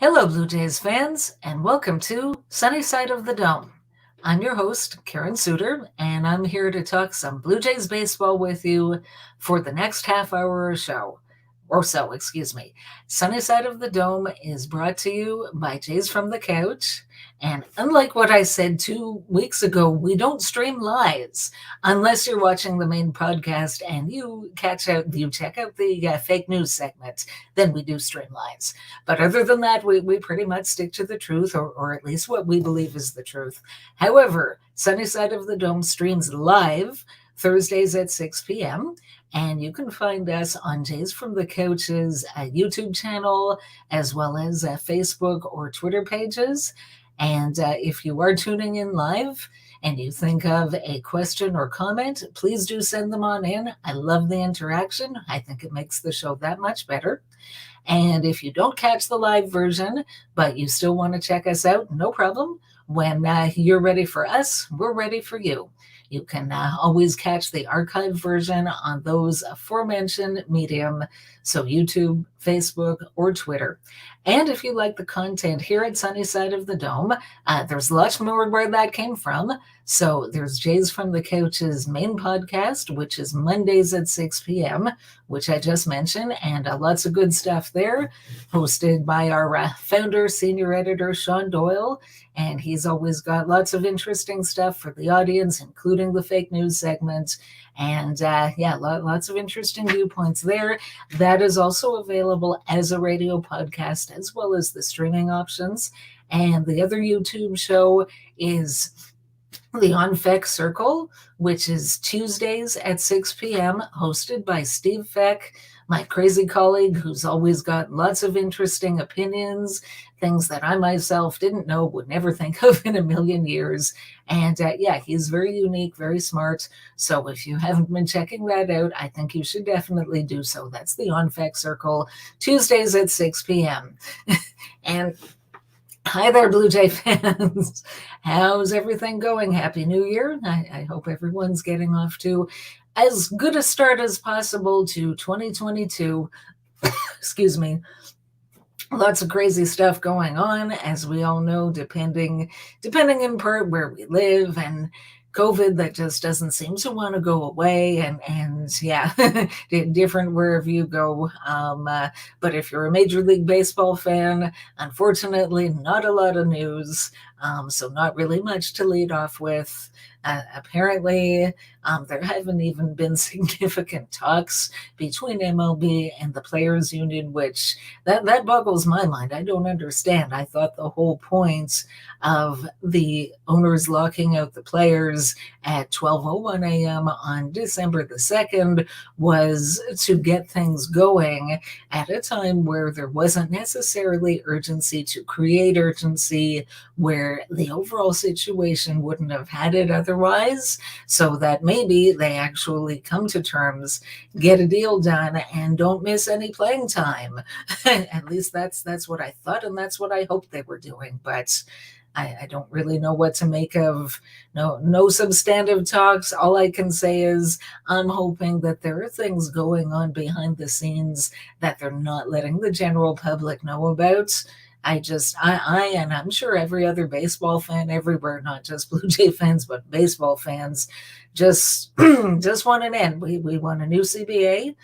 Hello, Blue Jays fans, and welcome to Sunny Side of the Dome. I'm your host, Karen Soutar, and I'm here to talk some Blue Jays baseball with you for the next half hour or so. Sunny Side of the Dome is brought to you by Jays from the Couch. And unlike what I said 2 weeks ago, we don't stream lives unless you're watching the main podcast and you check out the fake news segment. Then we do stream lives. But other than that, we pretty much stick to the truth, or at least what we believe is the truth. However, Sunny Side of the Dome streams live Thursdays at 6 p.m. And you can find us on Jays from the Couch's YouTube channel, as well as Facebook or Twitter pages. And if you are tuning in live and you think of a question or comment, please do send them on in. I love the interaction. I think it makes the show that much better. And if you don't catch the live version, but you still want to check us out, no problem. When you're ready for us, we're ready for you. You can always catch the archive version on those aforementioned medium, so YouTube, Facebook, or Twitter. And if you like the content here at Sunny Side of the Dome, there's lots more where that came from. So there's Jays from the Couch's main podcast, which is Mondays at 6 p.m., which I just mentioned, and lots of good stuff there, hosted by our founder, senior editor, Sean Doyle. And he's always got lots of interesting stuff for the audience, including the fake news segment. And lots of interesting viewpoints there. That is also available as a radio podcast, as well as the streaming options. And the other YouTube show is the On Feck Circle, which is Tuesdays at 6 p.m., hosted by Steve Feck, my crazy colleague who's always got lots of interesting opinions, things that I myself didn't know, would never think of in a million years. And he's very unique, very smart. So if you haven't been checking that out, I think you should definitely do so. That's the On Feck Circle, Tuesdays at 6 p.m. And hi there, Blue Jay fans. How's everything going? Happy New Year. I hope everyone's getting off to as good a start as possible to 2022. Excuse me. Lots of crazy stuff going on, as we all know, depending in part where we live, and COVID that just doesn't seem to want to go away, and different wherever you go. But if you're a Major League Baseball fan, unfortunately, not a lot of news, so not really much to lead off with. Apparently, there haven't even been significant talks between MLB and the Players Union, which that boggles my mind. I don't understand. I thought the whole point of the owners locking out the players at 12:01 a.m. on December the 2nd was to get things going at a time where there wasn't necessarily urgency, to create urgency where the overall situation wouldn't have had it otherwise, so that maybe they actually come to terms, get a deal done, and don't miss any playing time. At least that's what I thought, and that's what I hoped they were doing. But I don't really know what to make of no substantive talks. All I can say is I'm hoping that there are things going on behind the scenes that they're not letting the general public know about. And I'm sure every other baseball fan everywhere, not just Blue Jay fans, but baseball fans, just want an end. We want a new CBA.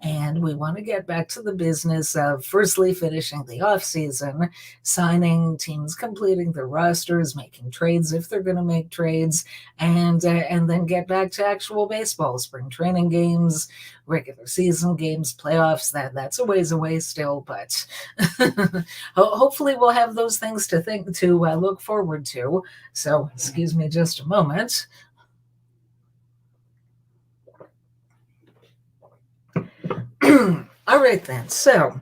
And we want to get back to the business of firstly finishing the offseason, signing teams, completing their rosters, making trades if they're going to make trades, and then get back to actual baseball, spring training games, regular season games, playoffs. That's a ways away still, but hopefully we'll have those things to look forward to. So excuse me just a moment. All right, then. So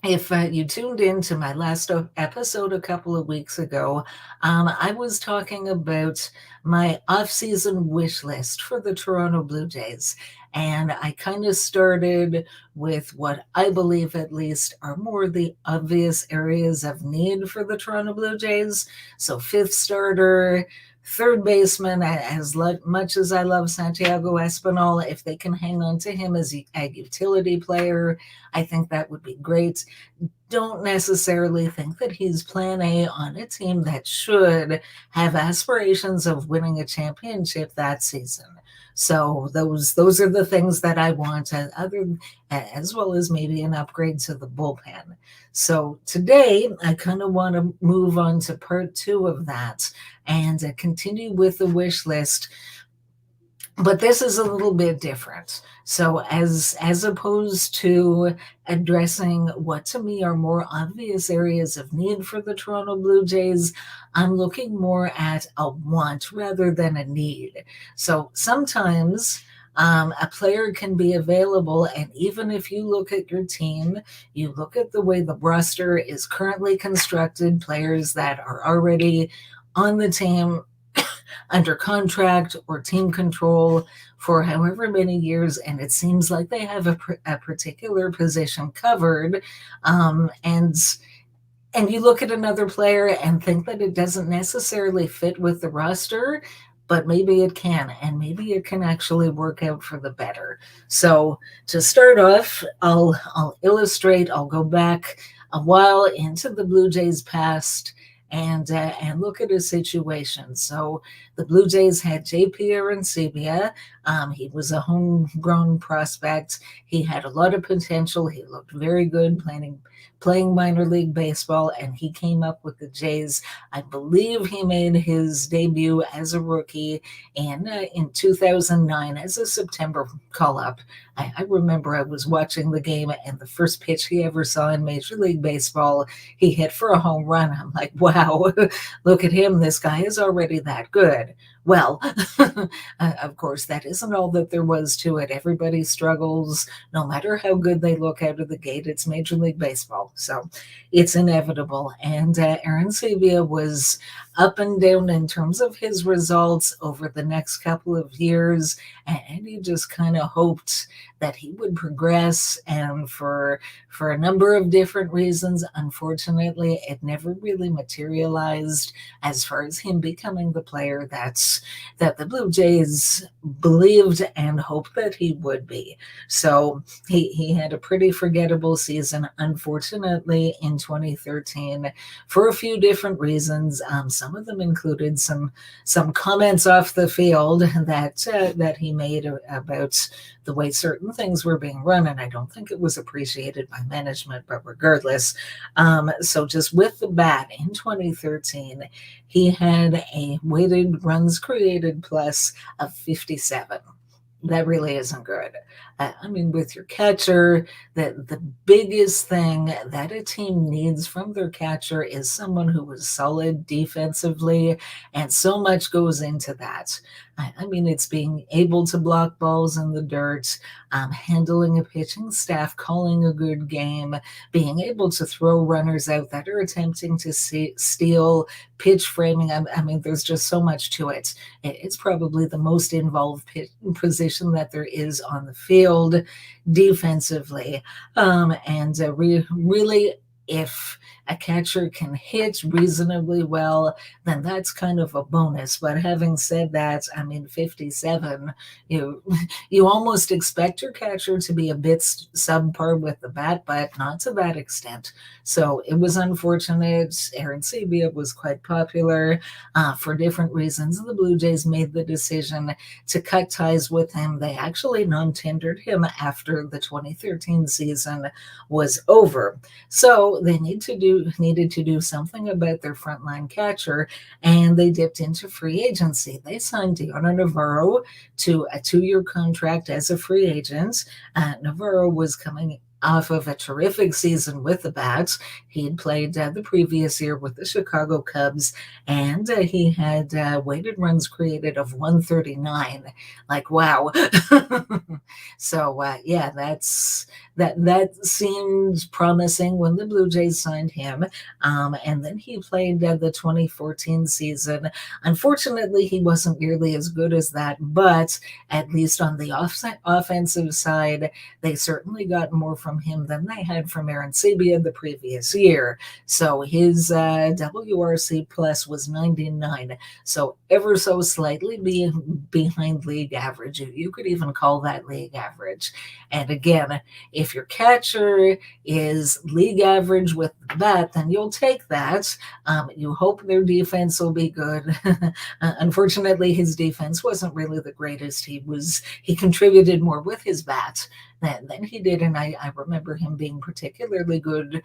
if you tuned in to my last episode a couple of weeks ago, I was talking about my off-season wish list for the Toronto Blue Jays. And I kind of started with what I believe at least are more the obvious areas of need for the Toronto Blue Jays. So fifth starter, third baseman, as much as I love Santiago Espinal, if they can hang on to him as a utility player, I think that would be great. Don't necessarily think that he's plan A on a team that should have aspirations of winning a championship that season. So those are the things that I want, as well as maybe an upgrade to the bullpen. So today I kind of want to move on to part 2 of that and continue with the wish list. But this is a little bit different. So as opposed to addressing what to me are more obvious areas of need for the Toronto Blue Jays, I'm looking more at a want rather than a need. So sometimes a player can be available, and even if you look at your team, you look at the way the roster is currently constructed, players that are already on the team under contract or team control for however many years, and it seems like they have a particular position covered, and you look at another player and think that it doesn't necessarily fit with the roster, but maybe it can, and maybe it can actually work out for the better. So to start off, I'll illustrate. I'll go back a while into the Blue Jays past and look at a situation. So the Blue Jays had J.P. Savia. He was a homegrown prospect. He had a lot of potential. He looked very good playing minor league baseball, and he came up with the Jays. I believe he made his debut as a rookie in 2009 as a September call-up. I remember I was watching the game, and the first pitch he ever saw in Major League Baseball, he hit for a home run. I'm like, wow, look at him. This guy is already that good. Well, of course, that isn't all that there was to it. Everybody struggles, no matter how good they look out of the gate. It's Major League Baseball, so it's inevitable. And Aaron Savia was up and down in terms of his results over the next couple of years, and he just kind of hoped that he would progress, and for a number of different reasons, unfortunately, it never really materialized as far as him becoming the player that the Blue Jays believed and hoped that he would be. So he had a pretty forgettable season, unfortunately, in 2013 for a few different reasons. Some of them included some comments off the field that he made about the way certain things were being run, and I don't think it was appreciated by management, but regardless. So just with the bat in 2013, he had a weighted runs created plus of 57. That really isn't good. I mean, with your catcher, the biggest thing that a team needs from their catcher is someone who is solid defensively, and so much goes into that. I mean, it's being able to block balls in the dirt, handling a pitching staff, calling a good game, being able to throw runners out that are attempting to steal, pitch framing. I mean, there's just so much to it. It's probably the most involved position that there is on the field defensively. And really, if a catcher can hit reasonably well, then that's kind of a bonus. But having said that, I mean, 57, you almost expect your catcher to be a bit subpar with the bat, but not to that extent. So it was unfortunate. Aaron Savia was quite popular for different reasons. The Blue Jays made the decision to cut ties with him. They actually non-tendered him after the 2013 season was over. So they needed to do something about their frontline catcher, and they dipped into free agency. They signed Diana Navarro to a 2-year contract as a free agent. Navarro was coming off of a terrific season with the Bats. He had played the previous year with the Chicago Cubs, and he had weighted runs created of 139. Like, wow. So yeah, that seemed promising when the Blue Jays signed him. And then he played the 2014 season. Unfortunately, he wasn't nearly as good as that, but at least on the offensive side, they certainly got more from from him than they had from Aaron Savia the previous year. So his WRC plus was 99. So ever so slightly behind league average. You could even call that league average. And again, if your catcher is league average with the bat, then you'll take that. You hope their defense will be good. Unfortunately, his defense wasn't really the greatest. He contributed more with his bat than he did, and I remember him being particularly good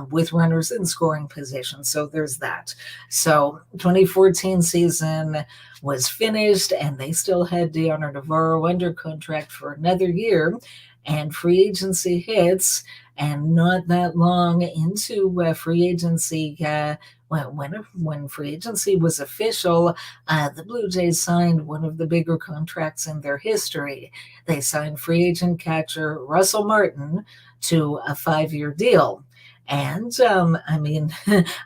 with runners in scoring position. So there's that. So 2014 season was finished, and they still had Deoner Navarro under contract for another year, and free agency hits. And not that long into free agency, when free agency was official, the Blue Jays signed one of the bigger contracts in their history. They signed free agent catcher Russell Martin to a 5-year deal. And I mean,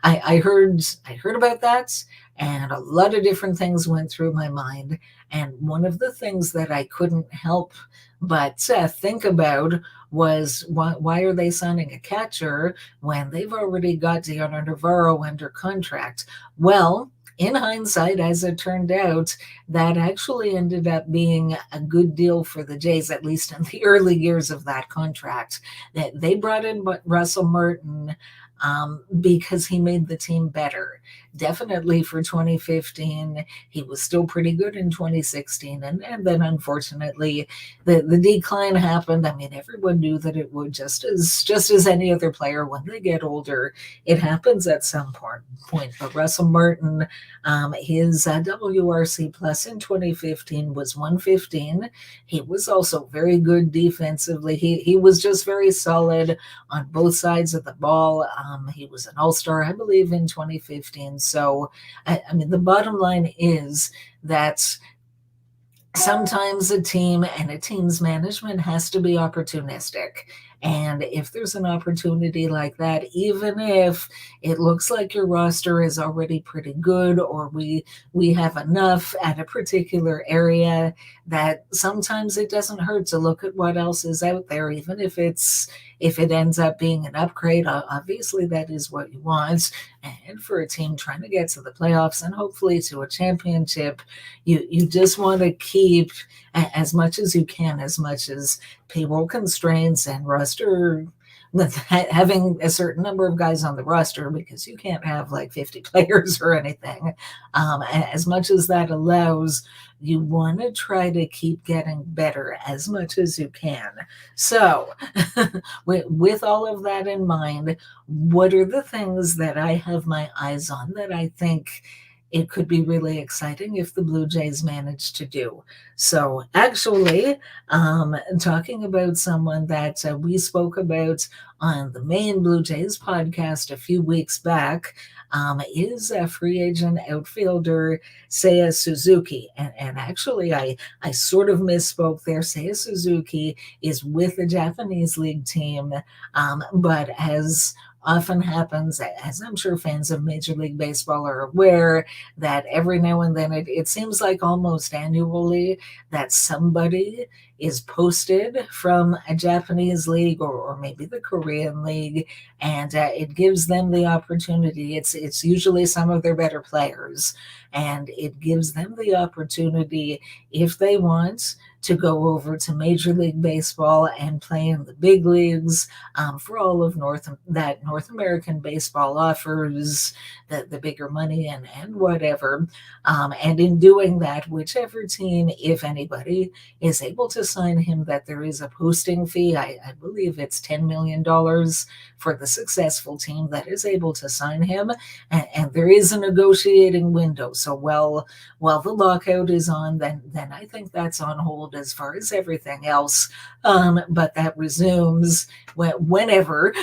I heard about that, and a lot of different things went through my mind. And one of the things that I couldn't help but think about was why are they signing a catcher when they've already got Deoner Navarro under contract? Well, in hindsight, as it turned out, that actually ended up being a good deal for the Jays, at least in the early years of that contract. That they brought in Russell Martin because he made the team better. Definitely for 2015, he was still pretty good in 2016, and then unfortunately, the decline happened. I mean, everyone knew that it would, just as any other player when they get older, it happens at some point. But Russell Martin, his WRC plus in 2015 was 115. He was also very good defensively. He was just very solid on both sides of the ball. He was an all-star, I believe, in 2015. So, I mean, the bottom line is that sometimes a team and a team's management has to be opportunistic. And if there's an opportunity like that, even if it looks like your roster is already pretty good, or we have enough at a particular area, that sometimes it doesn't hurt to look at what else is out there, even if it ends up being an upgrade. Obviously, that is what you want. And for a team trying to get to the playoffs and hopefully to a championship, you just want to keep as much as you can, as much as payroll constraints and roster, with having a certain number of guys on the roster, because you can't have like 50 players or anything. As much as that allows, you want to try to keep getting better as much as you can. So with all of that in mind, what are the things that I have my eyes on that I think it could be really exciting if the Blue Jays manage to do? So actually, talking about someone that we spoke about on the main Blue Jays podcast a few weeks back, is a free agent outfielder Seiya Suzuki. And actually, I sort of misspoke there. Seiya Suzuki is with the Japanese league team, but as often happens, as I'm sure fans of Major League Baseball are aware, that every now and then it seems like almost annually that somebody is posted from a Japanese league or maybe the Korean league, and it gives them the opportunity. It's usually some of their better players, and it gives them the opportunity, if they want, to go over to Major League Baseball and play in the big leagues, for all of North American baseball offers, the bigger money and whatever. And in doing that, whichever team, if anybody, is able to sign him, that there is a posting fee. I believe it's $10 million for the successful team that is able to sign him. And there is a negotiating window. So while the lockout is on, then I think that's on hold as far as everything else. But that resumes whenever,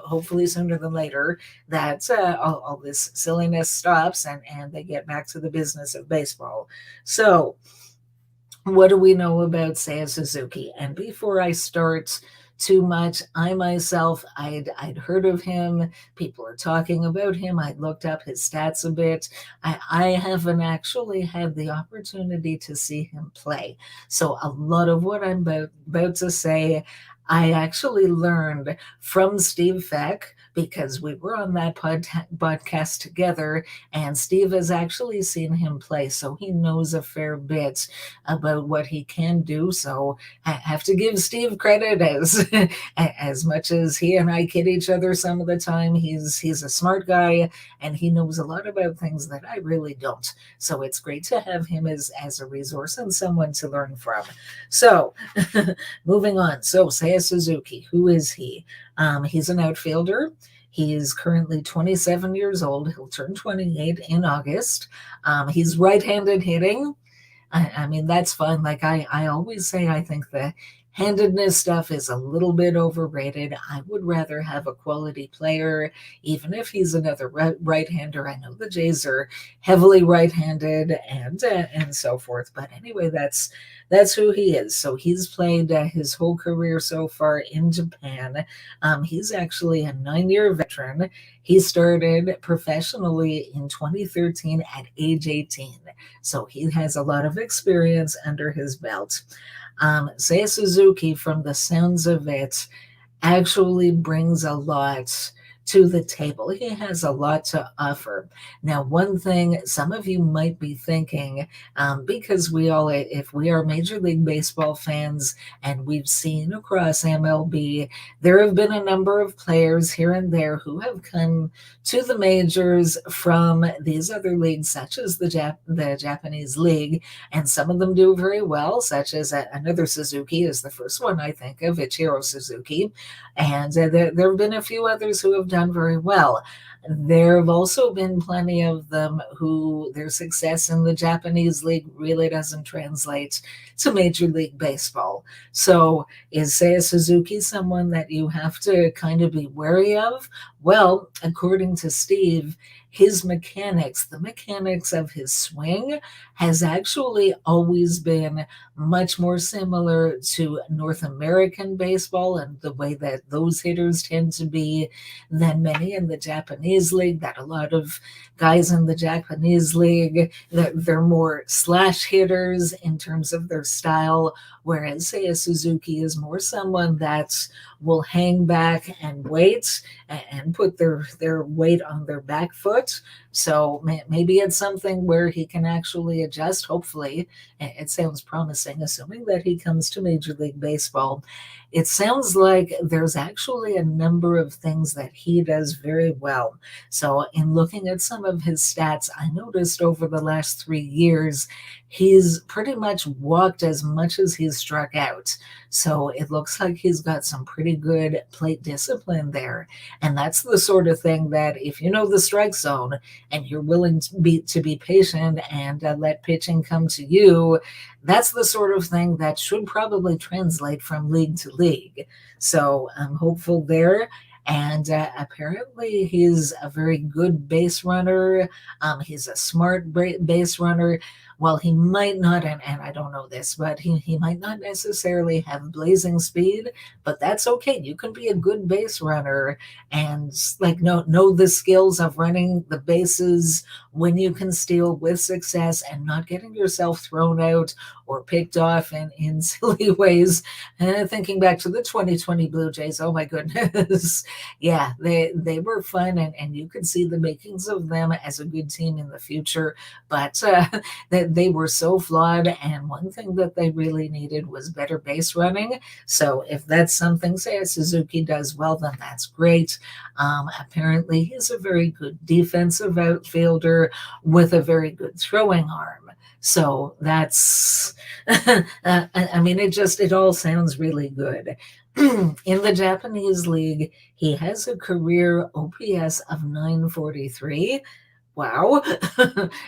hopefully sooner than later, that all this silliness stops and they get back to the business of baseball. So what do we know about Seiya Suzuki? And before I start too much, I myself, I'd heard of him. People are talking about him. I looked up his stats a bit. I haven't actually had the opportunity to see him play. So a lot of what I'm about to say, I actually learned from Steve Feck because we were on that podcast together, and Steve has actually seen him play, so he knows a fair bit about what he can do. So I have to give Steve credit as much as he and I kid each other some of the time. He's a smart guy, and he knows a lot about things that I really don't. So it's great to have him as a resource and someone to learn from. So moving on. So Seiya Suzuki, who is he? He's an outfielder. He is currently 27 years old. He'll turn 28 in August. He's right-handed hitting. I mean, that's fun. Like I always say, I think the handedness stuff is a little bit overrated. I would rather have a quality player, even if he's another right-hander. I know the Jays are heavily right-handed and so forth. But anyway, that's who he is. So he's played his whole career so far in Japan. He's actually a 9-year veteran. He started professionally in 2013 at age 18. So he has a lot of experience under his belt. Seiya Suzuki, from the sounds of it, actually brings a lot to the table. He has a lot to offer. Now, one thing some of you might be thinking, because if we are Major League Baseball fans and we've seen across MLB, there have been a number of players here and there who have come to the majors from these other leagues, such as the Japanese League, and some of them do very well, such as another Suzuki is the first one I think of, Ichiro Suzuki, and there have been a few others who have done very well. There have also been plenty of them who their success in the Japanese League really doesn't translate to Major League Baseball. So is Seiya Suzuki someone that you have to kind of be wary of? Well, according to Steve, his mechanics, the mechanics of his swing, has actually always been much more similar to North American baseball and the way that those hitters tend to be than many in the Japanese League. That a lot of guys in the Japanese League, they're more slash hitters in terms of their style, whereas Seiya Suzuki is more someone that will hang back and wait and put their weight on their back foot. So maybe it's something where he can actually adjust. Hopefully, it sounds promising, assuming that he comes to Major League Baseball. It sounds like there's actually a number of things that he does very well. So, in looking at some of his stats, I noticed over the last 3 years, he's pretty much walked as much as he's struck out. So, it looks like he's got some pretty good plate discipline there. And that's the sort of thing that if you know the strike zone and you're willing to be patient and let pitching come to you, that's the sort of thing that should probably translate from league to league. So I'm hopeful there. And apparently, he's a very good base runner. He's a smart base runner. Well, he might not, and I don't know this, but he might not necessarily have blazing speed, but that's okay. You can be a good base runner and like know the skills of running the bases when you can steal with success and not getting yourself thrown out or picked off in silly ways. And thinking back to the 2020 Blue Jays, oh my goodness. Yeah, they were fun, and you could see the makings of them as a good team in the future, but they were so flawed, and one thing that they really needed was better base running. So if that's something, say, Suzuki does well, then that's great. Apparently, he's a very good defensive outfielder with a very good throwing arm. So that's, I mean, it all sounds really good. In the Japanese League, he has a career OPS of 943. Wow,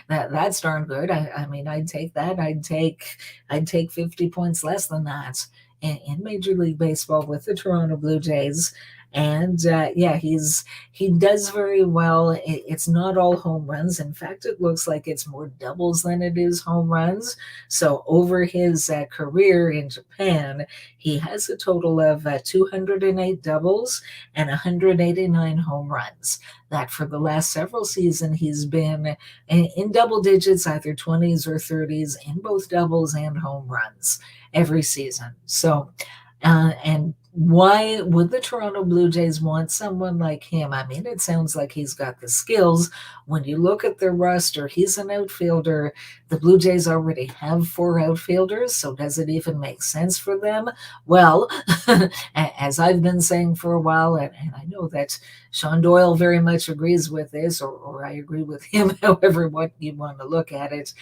that's darn good. I mean, I'd take that. I'd take 50 points less than that in Major League Baseball with the Toronto Blue Jays. And yeah, he does very well. It's not all home runs. In fact, it looks like it's more doubles than it is home runs. So over his career in Japan, he has a total of 208 doubles and 189 home runs. That for the last several seasons, he's been in double digits, either 20s or 30s, in both doubles and home runs every season. So, and why would the Toronto Blue Jays want someone like him? I mean, it sounds like he's got the skills. When you look at their roster, he's an outfielder. The Blue Jays already have 4 outfielders, so does it even make sense for them? Well, as I've been saying for a while, and I know that Sean Doyle very much agrees with this, or I agree with him, however what you want to look at it.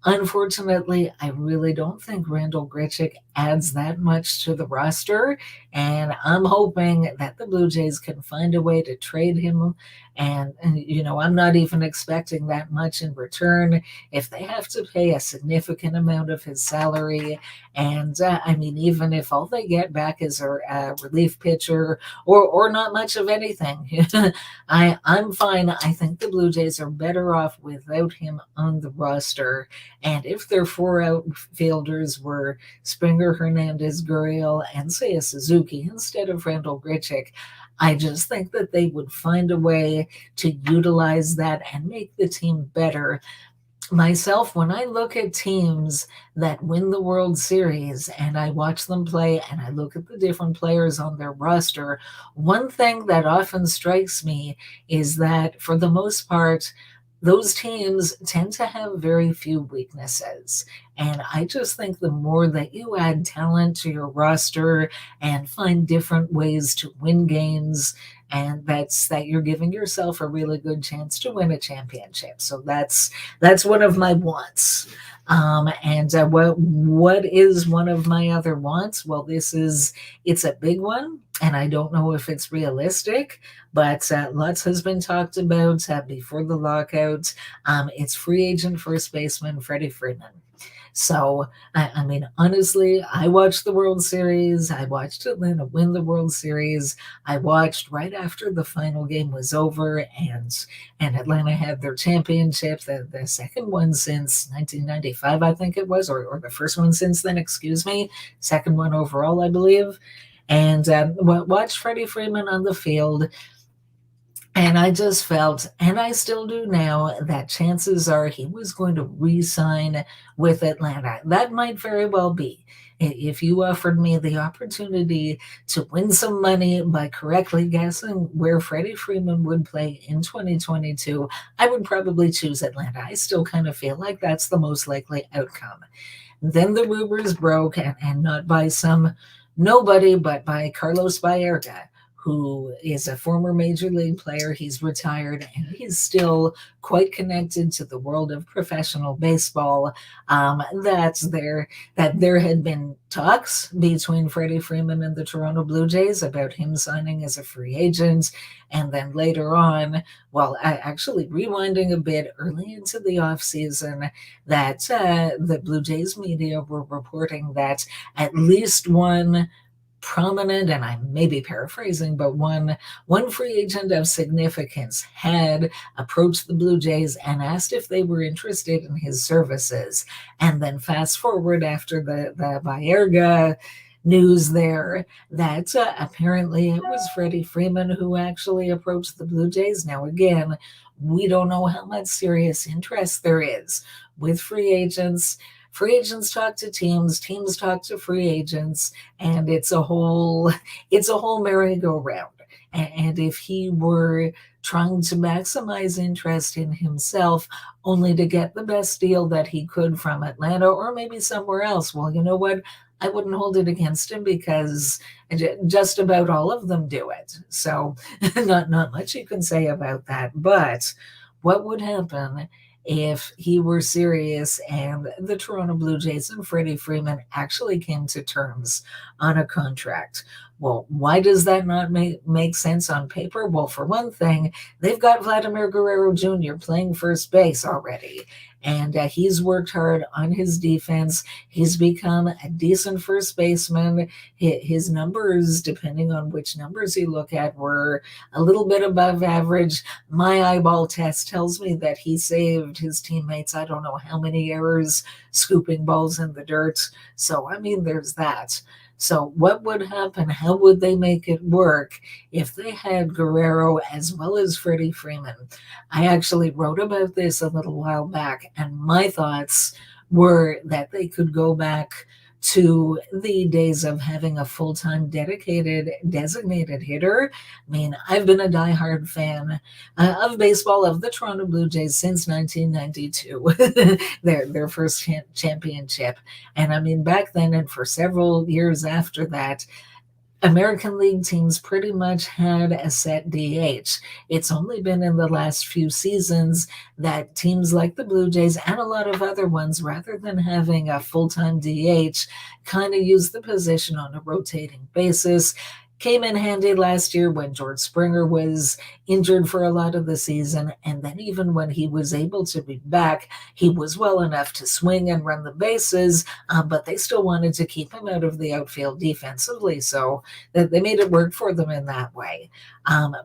Unfortunately, I really don't think Randall Grichuk adds that much to the roster, and I'm hoping that the Blue Jays can find a way to trade him. And I'm not even expecting that much in return. If they have to pay a significant amount of his salary, and I mean, even if all they get back is a relief pitcher or not much of anything, I'm fine. I think the Blue Jays are better off without him on the roster. And if their 4 outfielders were Springer, Hernandez, Gurriel, and say a Suzuki instead of Randall Grichuk, I just think that they would find a way to utilize that and make the team better. Myself, when I look at teams that win the World Series and I watch them play and I look at the different players on their roster, one thing that often strikes me is that for the most part, those teams tend to have very few weaknesses. And I just think the more that you add talent to your roster and find different ways to win games, and that you're giving yourself a really good chance to win a championship. So that's one of my wants. And what is one of my other wants? Well, it's a big one, and I don't know if it's realistic, but lots has been talked about before the lockout. It's free agent first baseman Freddie Freeman. So, I mean, honestly, I watched the World Series. I watched Atlanta win the World Series. I watched right after the final game was over, and Atlanta had their championship, the second one since 1995, I think it was, or the first one since then, excuse me, second one overall, I believe. And watched Freddie Freeman on the field. And I just felt, and I still do now, that chances are he was going to re sign with Atlanta. That might very well be. If you offered me the opportunity to win some money by correctly guessing where Freddie Freeman would play in 2022, I would probably choose Atlanta. I still kind of feel like that's the most likely outcome. Then the rumors broke, and not by some nobody, but by Carlos Baerga, who is a former major league player. He's retired and he's still quite connected to the world of professional baseball. That there had been talks between Freddie Freeman and the Toronto Blue Jays about him signing as a free agent. And then later on, well, actually rewinding a bit early into the offseason, that the Blue Jays media were reporting that at least one prominent, and I may be paraphrasing, but one free agent of significance had approached the Blue Jays and asked if they were interested in his services. And then fast forward after the Baerga news there, that apparently it was Freddie Freeman who actually approached the Blue Jays. Now, again, we don't know how much serious interest there is with free agents. Free agents talk to teams talk to free agents, and it's a whole merry-go-round. And if he were trying to maximize interest in himself only to get the best deal that he could from Atlanta or maybe somewhere else, well, you know what? I wouldn't hold it against him because just about all of them do it. So not much you can say about that. But what would happen if he were serious and the Toronto Blue Jays and Freddie Freeman actually came to terms on a contract? Well, why does that not make sense on paper? Well, for one thing, they've got Vladimir Guerrero Jr. playing first base already, and he's worked hard on his defense. He's become a decent first baseman. His numbers, depending on which numbers you look at, were a little bit above average. My eyeball test tells me that he saved his teammates, I don't know how many errors, scooping balls in the dirt. So, I mean, there's that. So what would happen? How would they make it work if they had Guerrero as well as Freddie Freeman? I actually wrote about this a little while back, and my thoughts were that they could go back to the days of having a full-time dedicated designated hitter. I mean, I've been a diehard fan of baseball of the Toronto Blue Jays since 1992, their first championship. And I mean, back then and for several years after that, American League teams pretty much had a set DH. It's only been in the last few seasons that teams like the Blue Jays and a lot of other ones, rather than having a full-time DH, kind of use the position on a rotating basis. Came in handy last year when George Springer was injured for a lot of the season. And then even when he was able to be back, he was well enough to swing and run the bases, but they still wanted to keep him out of the outfield defensively. So they made it work for them in that way.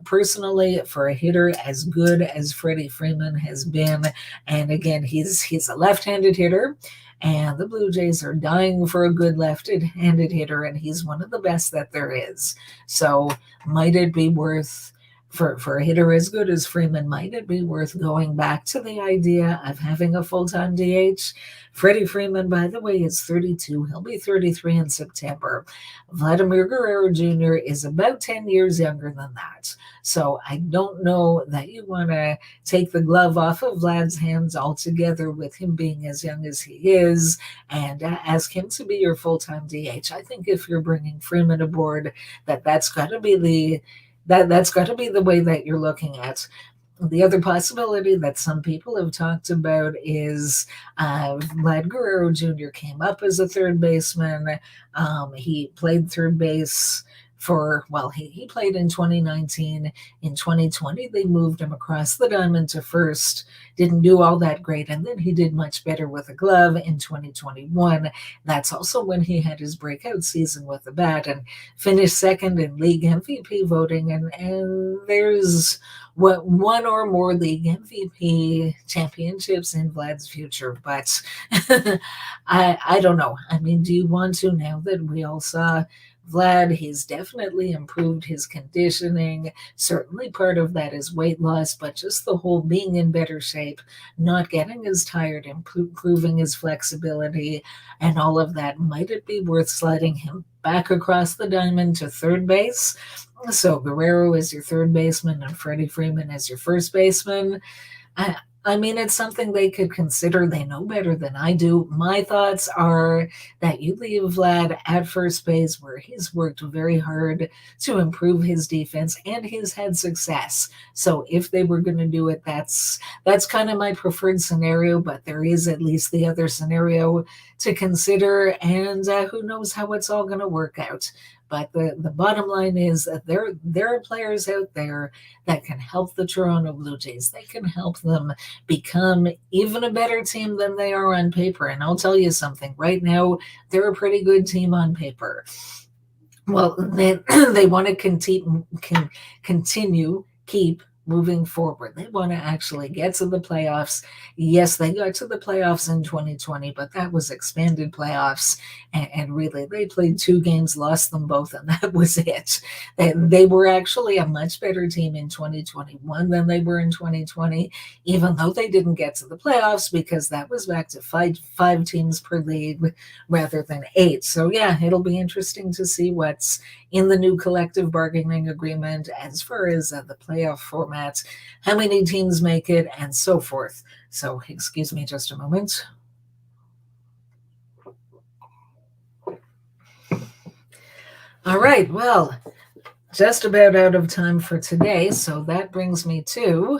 Personally, for a hitter as good as Freddie Freeman has been, and again, he's a left-handed hitter, and the Blue Jays are dying for a good left-handed hitter, and he's one of the best that there is. So might it be worth, for a hitter as good as Freeman, might it be worth going back to the idea of having a full-time DH? Freddie Freeman, by the way, is 32. He'll be 33 in September. Vladimir Guerrero Jr. is about 10 years younger than that. So I don't know that you want to take the glove off of Vlad's hands altogether with him being as young as he is and ask him to be your full-time DH. I think if you're bringing Freeman aboard, that's got to be that's got to be the way that you're looking at. The other possibility that some people have talked about is Vlad Guerrero Jr. came up as a third baseman. He played third base he played in 2019. In 2020, they moved him across the diamond to first. Didn't do all that great, and then he did much better with a glove in 2021. That's also when he had his breakout season with the bat and finished second in league MVP voting. And there's one or more league MVP championships in Vlad's future, but I don't know. I mean, do you want to, now that we all saw Vlad, he's definitely improved his conditioning. Certainly part of that is weight loss, but just the whole being in better shape, not getting as tired, improving his flexibility, and all of that. Might it be worth sliding him back across the diamond to third base? So Guerrero is your third baseman and Freddie Freeman as your first baseman. I mean, it's something they could consider. They know better than I do. My thoughts are that you leave Vlad at first base, where he's worked very hard to improve his defense and he's had success. So if they were going to do it, that's kind of my preferred scenario, but there is at least the other scenario to consider, and who knows how it's all going to work out. But the bottom line is that there are players out there that can help the Toronto Blue Jays. They can help them become even a better team than they are on paper. And I'll tell you something, right now, they're a pretty good team on paper. Well, they want to keep moving forward. They want to actually get to the playoffs. Yes, they got to the playoffs in 2020, but that was expanded playoffs. And really, they played 2 games, lost them both, and that was it. They were actually a much better team in 2021 than they were in 2020, even though they didn't get to the playoffs because that was back to five teams per league rather than 8. So yeah, it'll be interesting to see what's in the new collective bargaining agreement as far as the playoff format, how many teams make it, and so forth. So excuse me just a moment. All right, well, just about out of time for today, so that brings me to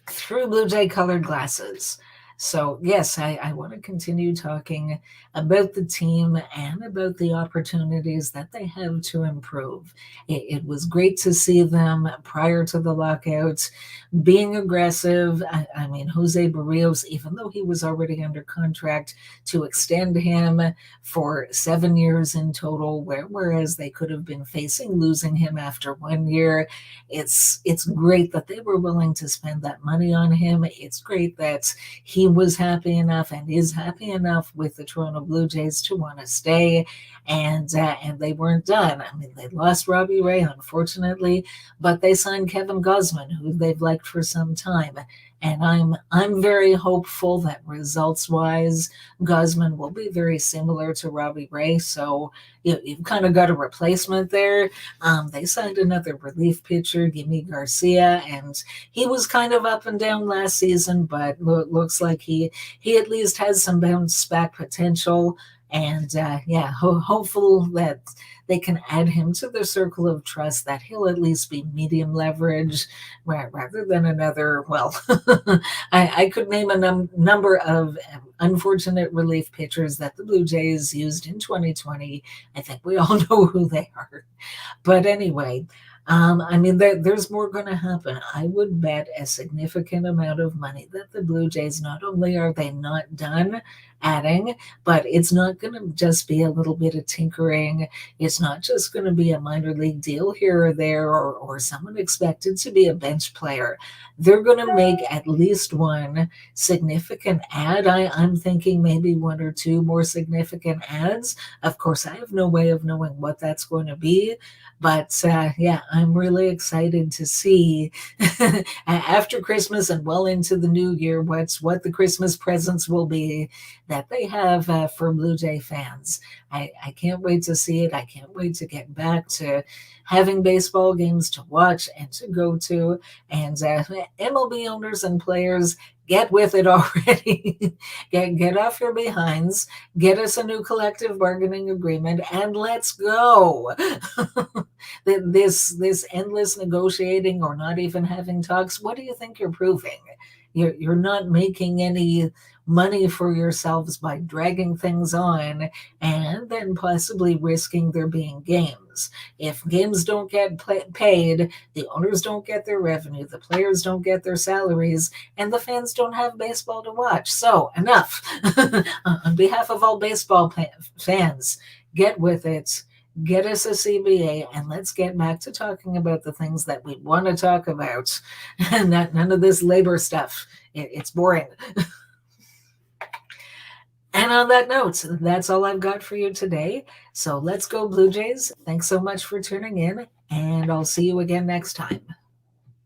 Through Blue Jay Colored Glasses. So yes, I want to continue talking about the team and about the opportunities that they have to improve. It was great to see them prior to the lockout being aggressive. I mean, Jose Barrios, even though he was already under contract, to extend him for 7 years in total, whereas they could have been facing losing him after 1 year. It's great that they were willing to spend that money on him. It's great that he was happy enough and is happy enough with the Toronto Blue Jays to want to stay, and they weren't done. I mean, they lost Robbie Ray, unfortunately, but they signed Kevin Gausman, who they've liked for some time. And I'm very hopeful that results-wise, Guzman will be very similar to Robbie Ray. So you've kind of got a replacement there. They signed another relief pitcher, Gimme Garcia, and he was kind of up and down last season, but looks like he at least has some bounce back potential. And yeah, hopeful that they can add him to their circle of trust, that he'll at least be medium leverage rather than another. Well, I could name a number of unfortunate relief pitchers that the Blue Jays used in 2020. I think we all know who they are. But anyway, I mean, there's more going to happen. I would bet a significant amount of money that the Blue Jays, not only are they not done adding, but it's not going to just be a little bit of tinkering. It's not just going to be a minor league deal here or there, or someone expected to be a bench player. They're going to make at least one significant ad. I'm thinking maybe one or two more significant ads. Of course, I have no way of knowing what that's going to be. But yeah, I'm really excited to see after Christmas and well into the new year what the Christmas presents will be that they have for Blue Jay fans. I can't wait to see it. I can't wait to get back to having baseball games to watch and to go to. And MLB owners and players, get with it already. get off your behinds, get us a new collective bargaining agreement, and let's go. this endless negotiating or not even having talks, what do you think you're proving? You're not making any money for yourselves by dragging things on and then possibly risking there being games. If games don't get paid, the owners don't get their revenue, the players don't get their salaries, and the fans don't have baseball to watch. So enough. On behalf of all baseball fans, get with it. Get us a CBA, and let's get back to talking about the things that we want to talk about, and none of this labor stuff. It's boring. And on that note, that's all I've got for you today. So let's go, Blue Jays. Thanks so much for tuning in, and I'll see you again next time.